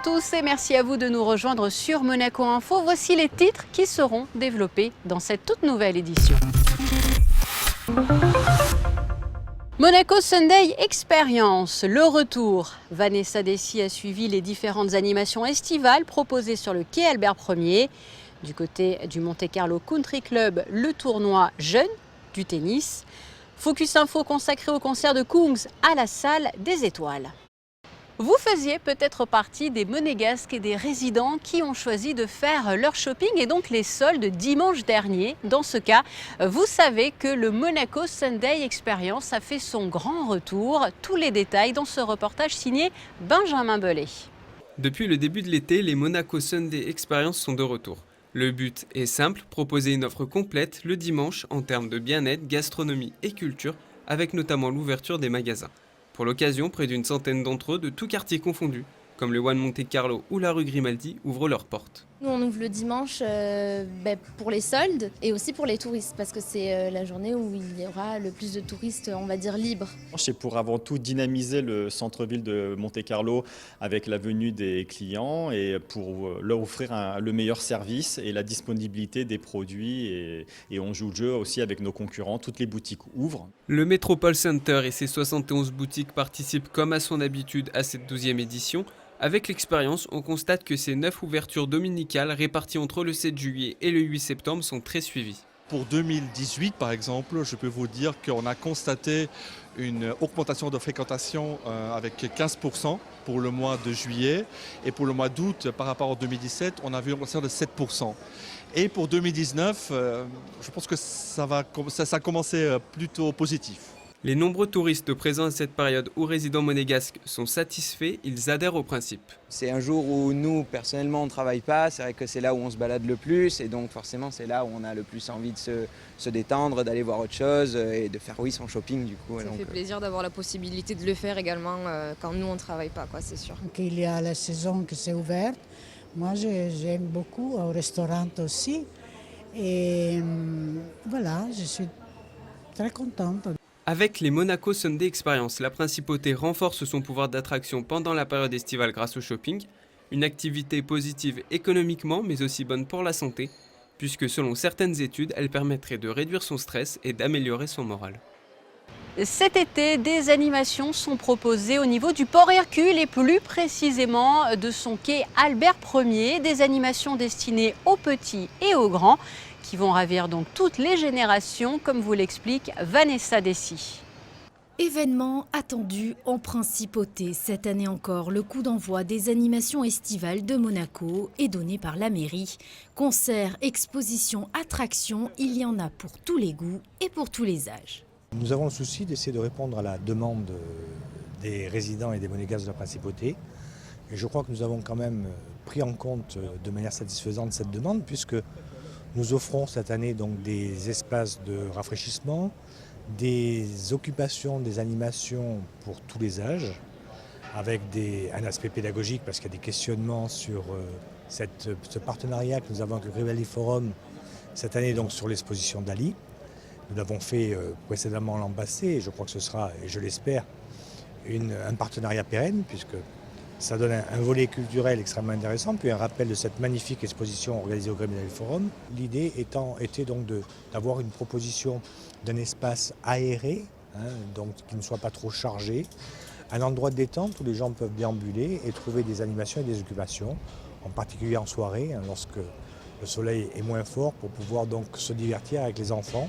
tous et merci à vous de nous rejoindre sur Monaco Info. Voici les titres qui seront développés dans cette toute nouvelle édition. Monaco Sunday Experience, le retour. Vanessa Dessy a suivi les différentes animations estivales proposées sur le quai Albert Ier. Du côté du Monte Carlo Country Club, le tournoi jeune du tennis. Focus Info consacré au concert de Kungs à la salle des étoiles. Vous faisiez peut-être partie des Monégasques et des résidents qui ont choisi de faire leur shopping et donc les soldes dimanche dernier. Dans ce cas, vous savez que le Monaco Sunday Experience a fait son grand retour. Tous les détails dans ce reportage signé Benjamin Belay. Depuis le début de l'été, les Monaco Sunday Experience sont de retour. Le but est simple, proposer une offre complète le dimanche en termes de bien-être, gastronomie et culture, avec notamment l'ouverture des magasins. Pour l'occasion, près d'une centaine d'entre eux, de tous quartiers confondus, comme le One Monte Carlo ou la rue Grimaldi, ouvrent leurs portes. Nous, on ouvre le dimanche pour les soldes et aussi pour les touristes, parce que c'est la journée où il y aura le plus de touristes, on va dire, libres. C'est pour avant tout dynamiser le centre-ville de Monte Carlo avec la venue des clients et pour leur offrir le meilleur service et la disponibilité des produits. Et on joue le jeu aussi avec nos concurrents, toutes les boutiques ouvrent. Le Metropole Center et ses 71 boutiques participent comme à son habitude à cette 12e édition. Avec l'expérience, on constate que ces 9 ouvertures dominicales réparties entre le 7 juillet et le 8 septembre sont très suivies. Pour 2018, par exemple, je peux vous dire qu'on a constaté une augmentation de fréquentation avec 15% pour le mois de juillet. Et pour le mois d'août, par rapport à 2017, on a vu une augmentation de 7%. Et pour 2019, je pense que ça a commencé plutôt positif. Les nombreux touristes présents à cette période ou résidents monégasques sont satisfaits, ils adhèrent au principe. C'est un jour où nous, personnellement, on ne travaille pas, c'est vrai que c'est là où on se balade le plus et donc forcément c'est là où on a le plus envie de se détendre, d'aller voir autre chose et de faire son shopping du coup. Ça fait plaisir d'avoir la possibilité de le faire également quand nous on ne travaille pas, c'est sûr. Il y a la saison qui s'est ouverte, moi j'aime beaucoup, au restaurant aussi et voilà, je suis très contente. Avec les Monaco Sunday Experience, la principauté renforce son pouvoir d'attraction pendant la période estivale grâce au shopping, une activité positive économiquement mais aussi bonne pour la santé, puisque selon certaines études, elle permettrait de réduire son stress et d'améliorer son moral. Cet été, des animations sont proposées au niveau du port Hercule et plus précisément de son quai Albert Ier, des animations destinées aux petits et aux grands, qui vont ravir donc toutes les générations, comme vous l'explique Vanessa Dessy. Événement attendu en principauté. Cette année encore, le coup d'envoi des animations estivales de Monaco est donné par la mairie. Concerts, expositions, attractions, il y en a pour tous les goûts et pour tous les âges. Nous avons le souci d'essayer de répondre à la demande des résidents et des monégasques de la principauté. Et je crois que nous avons quand même pris en compte de manière satisfaisante cette demande, puisque nous offrons cette année donc des espaces de rafraîchissement, des occupations, des animations pour tous les âges, avec un aspect pédagogique parce qu'il y a des questionnements sur ce partenariat que nous avons avec le Grimaldi Forum cette année donc sur l'exposition d'Ali. Nous l'avons fait précédemment l'an passé et je crois que ce sera, et je l'espère, un partenariat pérenne puisque ça donne un volet culturel extrêmement intéressant, puis un rappel de cette magnifique exposition organisée au Grimaldi Forum. L'idée était donc d'avoir une proposition d'un espace aéré, donc qui ne soit pas trop chargé, un endroit de détente où les gens peuvent déambuler et trouver des animations et des occupations, en particulier en soirée, lorsque le soleil est moins fort, pour pouvoir donc se divertir avec les enfants.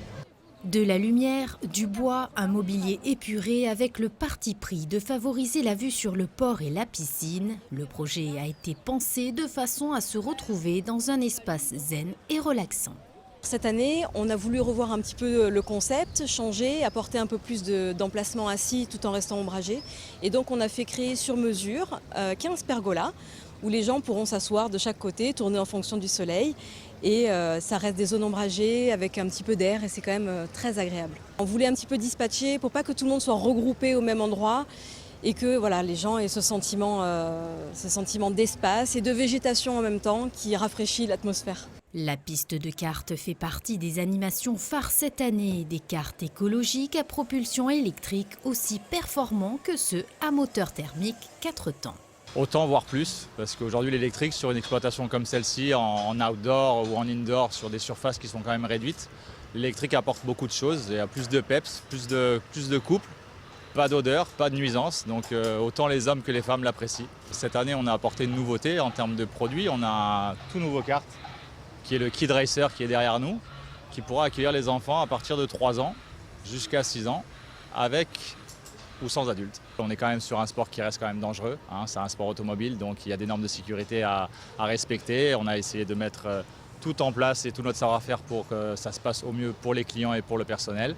De la lumière, du bois, un mobilier épuré avec le parti pris de favoriser la vue sur le port et la piscine. Le projet a été pensé de façon à se retrouver dans un espace zen et relaxant. Cette année, on a voulu revoir un petit peu le concept, changer, apporter un peu plus d'emplacements assis tout en restant ombragés. Et donc on a fait créer sur mesure 15 pergolas où les gens pourront s'asseoir de chaque côté, tourner en fonction du soleil. Et ça reste des zones ombragées avec un petit peu d'air et c'est quand même très agréable. On voulait un petit peu dispatcher pour pas que tout le monde soit regroupé au même endroit et que voilà, les gens aient ce sentiment d'espace et de végétation en même temps qui rafraîchit l'atmosphère. La piste de cartes fait partie des animations phares cette année, des cartes écologiques à propulsion électrique aussi performants que ceux à moteur thermique 4 temps. autant voire plus, parce qu'aujourd'hui l'électrique sur une exploitation comme celle-ci, en outdoor ou en indoor, sur des surfaces qui sont quand même réduites, l'électrique apporte beaucoup de choses. Il y a plus de peps, plus de couple, pas d'odeur, pas de nuisance, donc autant les hommes que les femmes l'apprécient. Cette année on a apporté une nouveauté en termes de produits, on a un tout nouveau kart qui est le Kid Racer qui est derrière nous, qui pourra accueillir les enfants à partir de 3 ans jusqu'à 6 ans, avec ou sans adultes. On est quand même sur un sport qui reste quand même dangereux, hein, c'est un sport automobile, donc il y a des normes de sécurité à respecter. On a essayé de mettre tout en place et tout notre savoir-faire pour que ça se passe au mieux pour les clients et pour le personnel.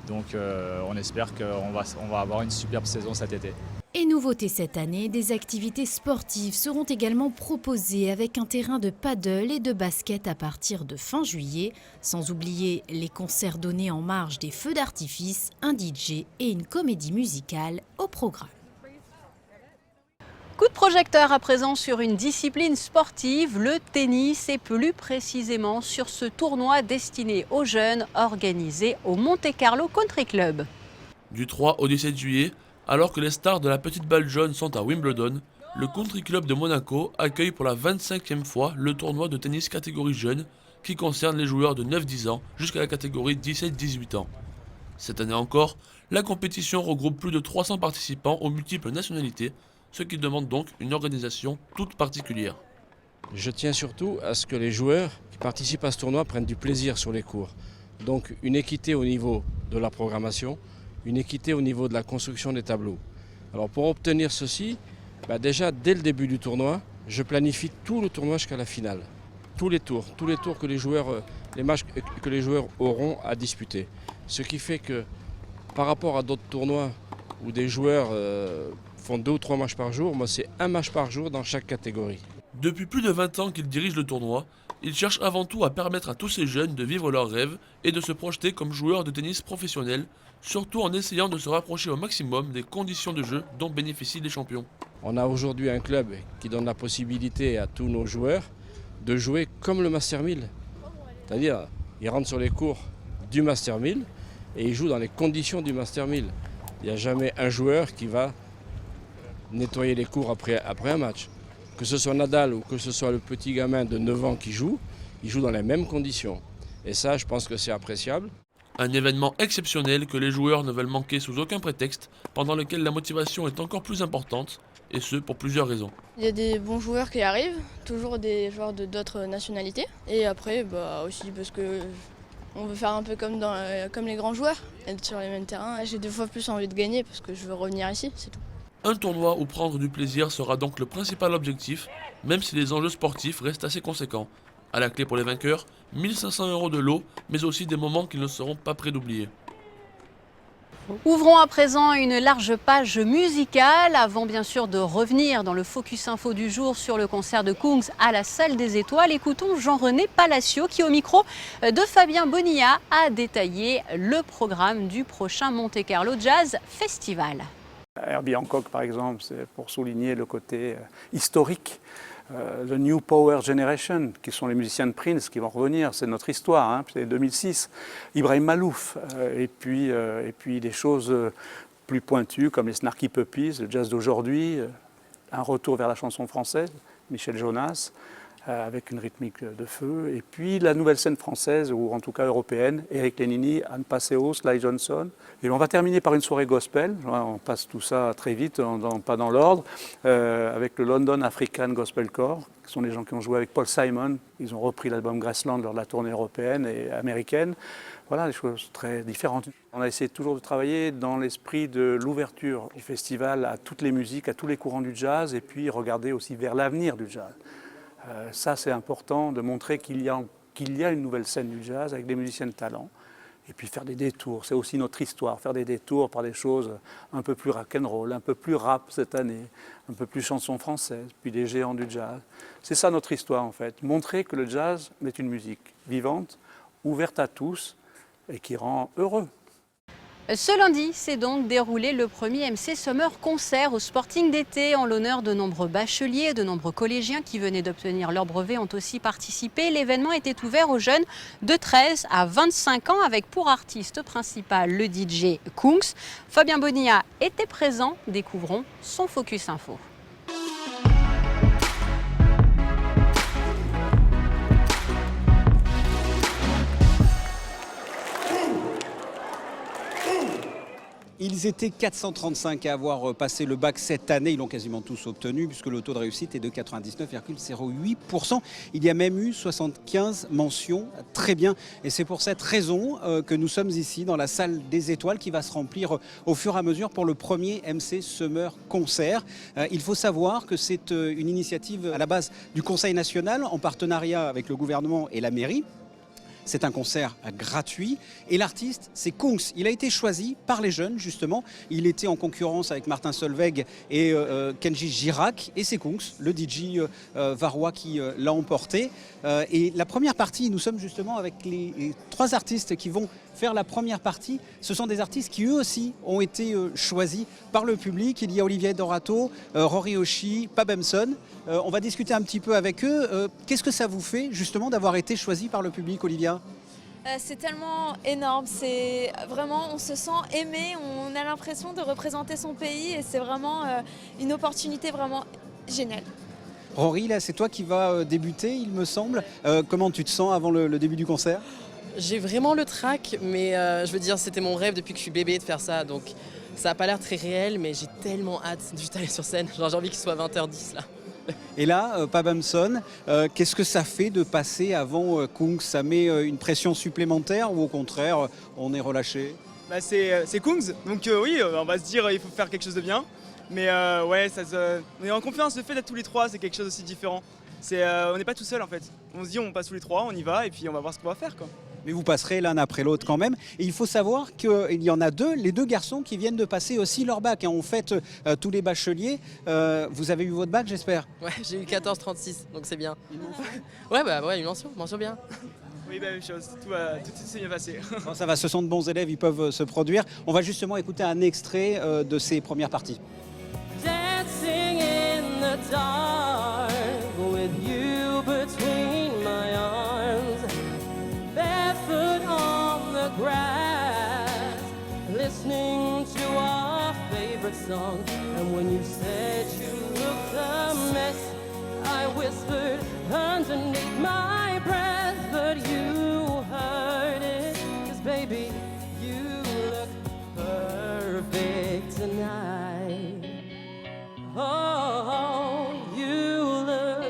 Donc on espère qu'on va avoir une superbe saison cet été. Et nouveauté cette année, des activités sportives seront également proposées avec un terrain de paddle et de basket à partir de fin juillet, sans oublier les concerts donnés en marge des feux d'artifice, un DJ et une comédie musicale au programme. Coup de projecteur à présent sur une discipline sportive, le tennis, et plus précisément sur ce tournoi destiné aux jeunes organisé au Monte Carlo Country Club. Du 3 au 17 juillet, alors que les stars de la petite balle jaune sont à Wimbledon, le Country Club de Monaco accueille pour la 25e fois le tournoi de tennis catégorie jeune qui concerne les joueurs de 9-10 ans jusqu'à la catégorie 17-18 ans. Cette année encore, la compétition regroupe plus de 300 participants aux multiples nationalités, ce qui demande donc une organisation toute particulière. Je tiens surtout à ce que les joueurs qui participent à ce tournoi prennent du plaisir sur les cours. Donc une équité au niveau de la programmation, une équité au niveau de la construction des tableaux. Alors pour obtenir ceci, déjà dès le début du tournoi, je planifie tout le tournoi jusqu'à la finale. Tous les tours que les matchs que les joueurs auront à disputer. Ce qui fait que par rapport à d'autres tournois où des joueurs font 2 ou 3 matchs par jour, moi c'est 1 match par jour dans chaque catégorie. Depuis plus de 20 ans qu'il dirige le tournoi, il cherche avant tout à permettre à tous ces jeunes de vivre leurs rêves et de se projeter comme joueurs de tennis professionnels, surtout en essayant de se rapprocher au maximum des conditions de jeu dont bénéficient les champions. On a aujourd'hui un club qui donne la possibilité à tous nos joueurs de jouer comme le Master 1000. C'est-à-dire, ils rentrent sur les cours du Master 1000 et ils jouent dans les conditions du Master 1000. Il n'y a jamais un joueur qui va nettoyer les cours après un match. Que ce soit Nadal ou que ce soit le petit gamin de 9 ans qui joue, ils jouent dans les mêmes conditions. Et ça, je pense que c'est appréciable. Un événement exceptionnel que les joueurs ne veulent manquer sous aucun prétexte, pendant lequel la motivation est encore plus importante, et ce pour plusieurs raisons. Il y a des bons joueurs qui arrivent, toujours des joueurs d'autres nationalités. Et après, aussi parce que on veut faire un peu comme les grands joueurs, être sur les mêmes terrains. J'ai 2 fois plus envie de gagner parce que je veux revenir ici, c'est tout. Un tournoi où prendre du plaisir sera donc le principal objectif, même si les enjeux sportifs restent assez conséquents. À la clé pour les vainqueurs, 1 500 € de lot, mais aussi des moments qu'ils ne seront pas prêts d'oublier. Ouvrons à présent une large page musicale, avant bien sûr de revenir dans le Focus Info du jour sur le concert de Kungs à la Salle des Étoiles. Écoutons Jean-René Palacio qui, au micro de Fabien Bonilla, a détaillé le programme du prochain Monte Carlo Jazz Festival. Herbie Hancock, par exemple, c'est pour souligner le côté historique. The New Power Generation, qui sont les musiciens de Prince, qui vont revenir, c'est notre histoire, hein, c'est 2006. Ibrahim Malouf, et puis des choses plus pointues comme les Snarky Puppies, le jazz d'aujourd'hui, un retour vers la chanson française, Michel Jonas, avec une rythmique de feu, et puis la nouvelle scène française, ou en tout cas européenne, Eric Lénini, Anne Passeo, Sly Johnson. Et on va terminer par une soirée gospel, on passe tout ça très vite, pas dans l'ordre, avec le London African Gospel Corps, qui sont les gens qui ont joué avec Paul Simon. Ils ont repris l'album Graceland lors de la tournée européenne et américaine. Voilà, des choses très différentes. On a essayé toujours de travailler dans l'esprit de l'ouverture du festival à toutes les musiques, à tous les courants du jazz, et puis regarder aussi vers l'avenir du jazz. Ça, c'est important de montrer qu'il y a une nouvelle scène du jazz avec des musiciens de talent. Et puis faire des détours, c'est aussi notre histoire, faire des détours par des choses un peu plus rock'n'roll, un peu plus rap cette année, un peu plus chanson française, puis des géants du jazz. C'est ça notre histoire en fait, montrer que le jazz est une musique vivante, ouverte à tous et qui rend heureux. Ce lundi s'est donc déroulé le premier MC Summer Concert au Sporting d'été. En l'honneur de nombreux bacheliers, de nombreux collégiens qui venaient d'obtenir leur brevet ont aussi participé. L'événement était ouvert aux jeunes de 13 à 25 ans avec pour artiste principal le DJ Kungs. Fabien Bonilla était présent. Découvrons son Focus Info. Ils étaient 435 à avoir passé le bac cette année. Ils l'ont quasiment tous obtenu puisque le taux de réussite est de 99,08%. Il y a même eu 75 mentions. Très bien. Et c'est pour cette raison que nous sommes ici dans la salle des étoiles qui va se remplir au fur et à mesure pour le premier MC Summer Concert. Il faut savoir que c'est une initiative à la base du Conseil national en partenariat avec le gouvernement et la mairie. C'est un concert gratuit et l'artiste, c'est Kungs. Il a été choisi par les jeunes, justement. Il était en concurrence avec Martin Solveig et Kenji Girac. Et c'est Kungs, le DJ varois, qui l'a emporté. Et la première partie, nous sommes justement avec les 3 artistes qui vont faire la première partie. Ce sont des artistes qui, eux aussi, ont été choisis par le public. Il y a Olivier Dorato, Rory Oshi, Pabemson. On va discuter un petit peu avec eux. Qu'est-ce que ça vous fait, justement, d'avoir été choisi par le public, Olivia ? C'est tellement énorme, c'est vraiment, on se sent aimé, on a l'impression de représenter son pays et c'est vraiment une opportunité vraiment géniale. Rory, là, c'est toi qui vas débuter, il me semble. Comment tu te sens avant le début du concert ? J'ai vraiment le trac, mais je veux dire, c'était mon rêve depuis que je suis bébé de faire ça, donc ça n'a pas l'air très réel, mais j'ai tellement hâte juste d'aller sur scène. Genre, j'ai envie qu'il soit 20h10 là. Et là, Pabemson, qu'est-ce que ça fait de passer avant Kungs ? Ça met une pression supplémentaire ou au contraire, on est relâché ? C'est Kungs, donc oui, on va se dire il faut faire quelque chose de bien. Mais ouais, on est en confiance, le fait d'être tous les 3, c'est quelque chose aussi différent. On n'est pas tout seul en fait. On se dit on passe tous les 3, on y va et puis on va voir ce qu'on va faire, quoi. Mais vous passerez l'un après l'autre quand même. Et il faut savoir qu'il y en a 2, les 2 garçons qui viennent de passer aussi leur bac. On fête tous les bacheliers. Vous avez eu votre bac, j'espère ? Ouais, j'ai eu 14,36, donc c'est bien. Ouais, bah ouais, une mention bien. Oui, bah, même chose, tout s'est bien passé. Bon, ça va, ce sont de bons élèves, ils peuvent se produire. On va justement écouter un extrait de ces premières parties. Dancing in the dark with you between my arms, barefoot on the grass, listening to our favorite song. And when you said you looked a mess, I whispered underneath my breath, but you heard it, 'cause baby, you look perfect tonight. Oh, you look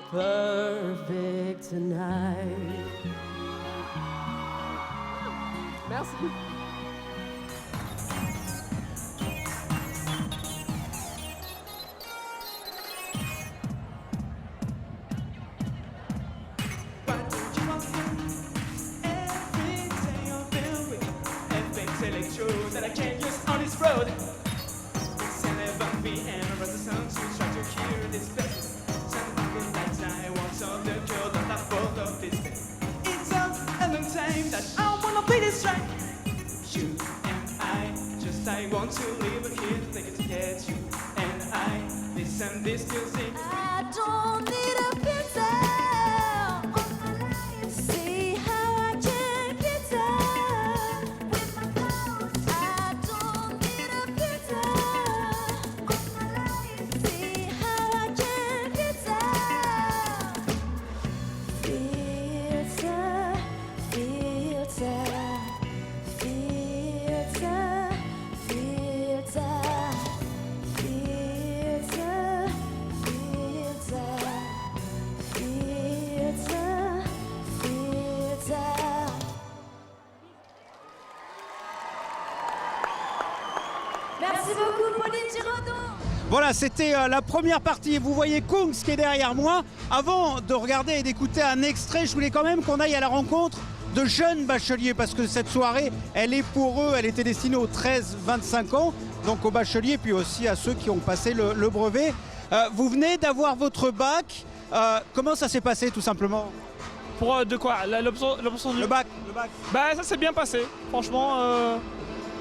perfect tonight. Merci. That I can't use on this road. It's 11 p.m. I the sun to try to hear this best. Something like I want on the girl that I both of this day. It's a long time that I wanna play this track. You and I want to live here to take it to get you and I listen this music. I don't need a pizza. Merci beaucoup, Pauline Giraudot. Voilà, c'était la première partie. Vous voyez Kungs qui est derrière moi. Avant de regarder et d'écouter un extrait, je voulais quand même qu'on aille à la rencontre de jeunes bacheliers parce que cette soirée, elle est pour eux, elle était destinée aux 13-25 ans, donc aux bacheliers, puis aussi à ceux qui ont passé le brevet. Vous venez d'avoir votre bac. Comment ça s'est passé tout simplement ? Pour de quoi ? L'option du... Le bac. Bah ça s'est bien passé, franchement.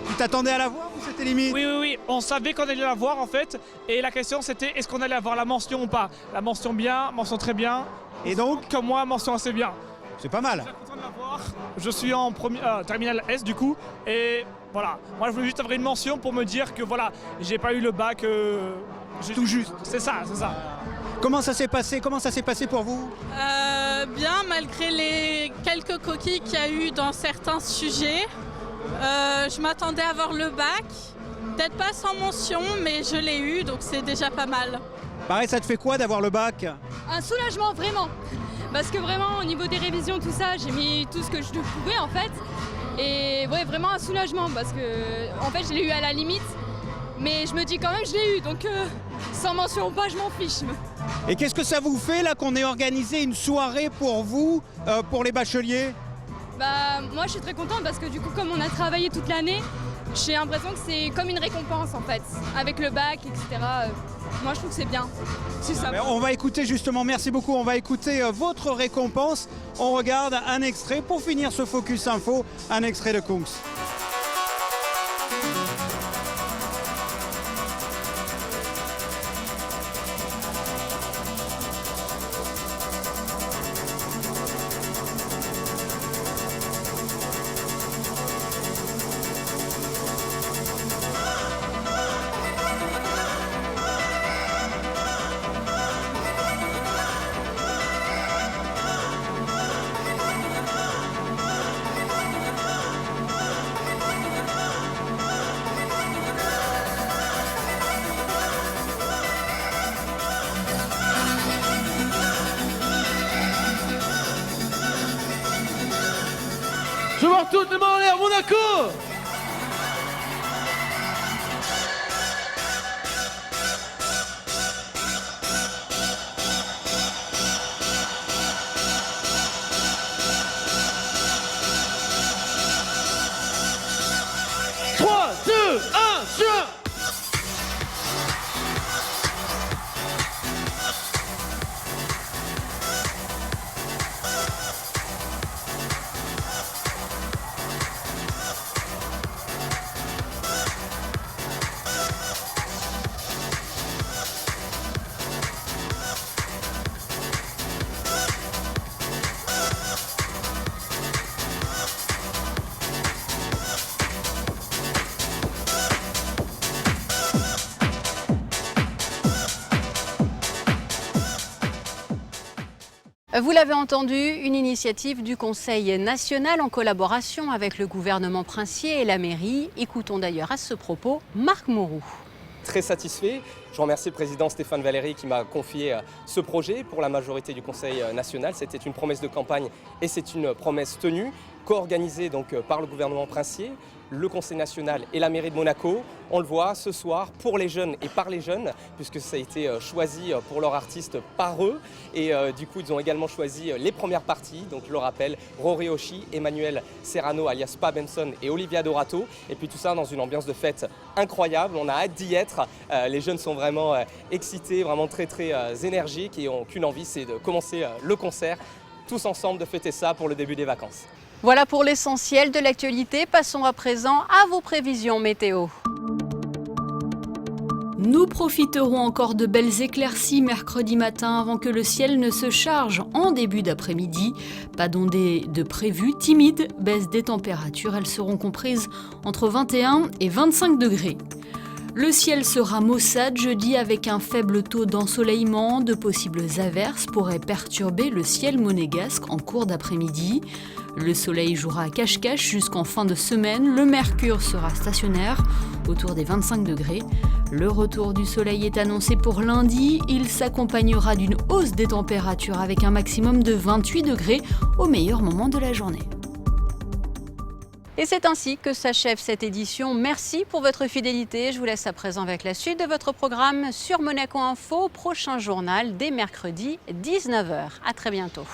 Tu t'attendais à la voir ou c'était limite ? Oui, on savait qu'on allait la voir en fait. Et la question c'était est-ce qu'on allait avoir la mention ou pas ? La mention bien, mention très bien. Et donc ? Comme moi, mention assez bien. C'est pas mal. Je suis content de la voir. Je suis en terminale S du coup. Et voilà, moi je voulais juste avoir une mention pour me dire que voilà, j'ai pas eu le bac... Tout juste. C'est ça. Comment ça s'est passé ? Comment ça s'est passé pour vous ? Bien, malgré les quelques coquilles qu'il y a eu dans certains sujets. Je m'attendais à avoir le bac, Peut-être pas sans mention, mais je l'ai eu, donc c'est déjà pas mal. Pareil, ça te fait quoi d'avoir le bac? Un soulagement, vraiment. Parce que vraiment, au niveau des révisions, tout ça, j'ai mis tout ce que je pouvais en fait. Et ouais, vraiment un soulagement parce que en fait, je l'ai eu à la limite. Mais je me dis quand même, je l'ai eu. Donc sans mention ou pas, je m'en fiche. Et qu'est-ce que ça vous fait là qu'on ait organisé une soirée pour vous, pour les bacheliers? Bah, moi, je suis très contente parce que du coup, comme on a travaillé toute l'année, j'ai l'impression que c'est comme une récompense en fait. Avec le bac, etc. Moi, je trouve que c'est bien. C'est ça. On va écouter justement, merci beaucoup, on va écouter votre récompense. On regarde un extrait pour finir ce Focus Info, un extrait de Kungs. Je vois toutes les mains en l'air, Monaco! Vous l'avez entendu, une initiative du Conseil national en collaboration avec le gouvernement princier et la mairie. Écoutons d'ailleurs à ce propos Marc Mourou. Très satisfait. Je remercie le président Stéphane Valéry qui m'a confié ce projet pour la majorité du Conseil national. C'était une promesse de campagne et c'est une promesse tenue, co-organisée donc par le gouvernement princier, le Conseil national et la mairie de Monaco. On le voit ce soir pour les jeunes et par les jeunes, puisque ça a été choisi pour leur artiste par eux. Et du coup, ils ont également choisi les premières parties. Donc je le rappelle, Rory Oshii, Emmanuel Serrano alias Pa Benson et Olivia Dorato. Et puis tout ça dans une ambiance de fête incroyable. On a hâte d'y être. Les jeunes sont vraiment excités, vraiment très énergiques et ont qu'une envie, c'est de commencer le concert tous ensemble, de fêter ça pour le début des vacances. Voilà pour l'essentiel de l'actualité. Passons à présent à vos prévisions météo. Nous profiterons encore de belles éclaircies mercredi matin avant que le ciel ne se charge en début d'après-midi. Pas d'ondées de prévues, timide baisse des températures. Elles seront comprises entre 21 et 25 degrés. Le ciel sera maussade jeudi avec un faible taux d'ensoleillement. De possibles averses pourraient perturber le ciel monégasque en cours d'après-midi. Le soleil jouera cache-cache jusqu'en fin de semaine. Le mercure sera stationnaire autour des 25 degrés. Le retour du soleil est annoncé pour lundi. Il s'accompagnera d'une hausse des températures avec un maximum de 28 degrés au meilleur moment de la journée. Et c'est ainsi que s'achève cette édition. Merci pour votre fidélité. Je vous laisse à présent avec la suite de votre programme sur Monaco Info, prochain journal dès mercredi 19h. À très bientôt.